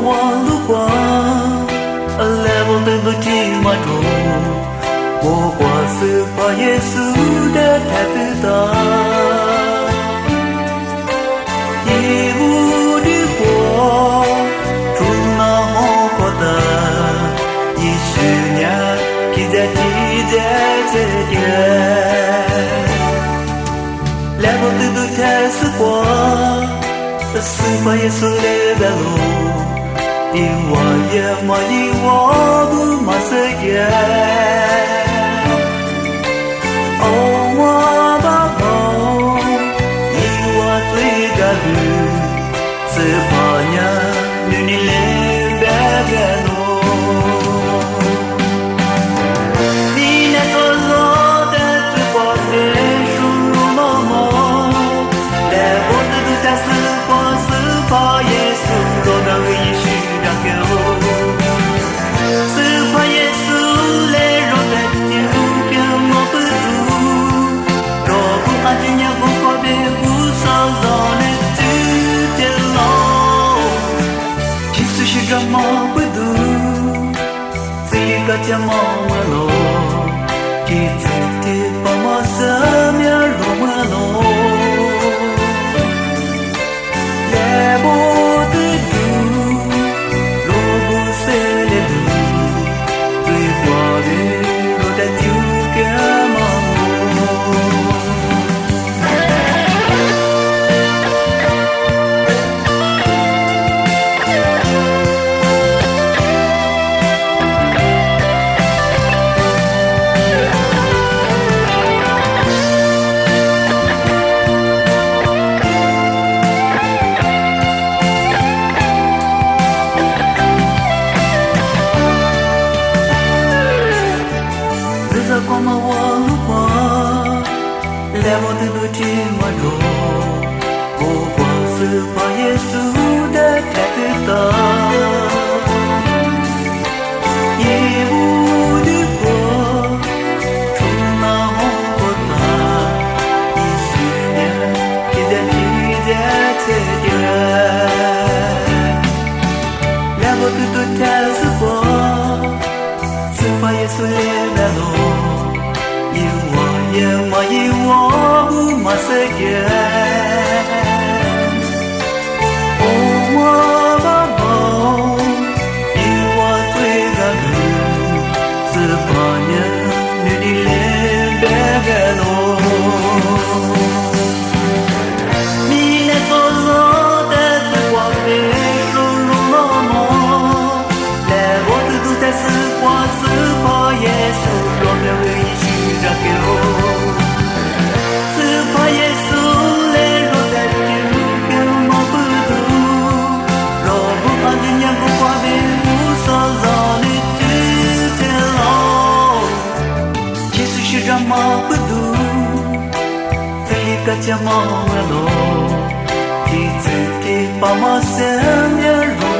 我路过，来我的路听马中，我过是把耶稣的太子的，一无的过，主那么过的，一十年记在这点，来我的路太是过。是把耶稣来的路，因我也没因我不马色耶。哦，我把口，因我最高的，是把人女你来白个路。你那所说的是把人输入某某，来我的路才是。把耶稣落到一许的口，是把耶稣来落在天边我不住，若不安静也不过别不少让人知道喽，其实是这么不读，这个叫么喽，其实的把么什么罗么喽。来我的路听我说，不光是把耶稣的太子的，也无的过，从那红过大，一十年，一在这点，来我的路太是过，是把耶稣来了喽。因我也没因我不马色耶，哦我把梦，因我最高的是把人女的脸白个喽，你那所说的是光明输入了梦，来我的路在是光是把耶稣落了一许。是怕耶稣来落在天边我不读，若不安静也不挂别无所让你知道喽，其实是这么不读，这个叫么喽，其实的把么生面容。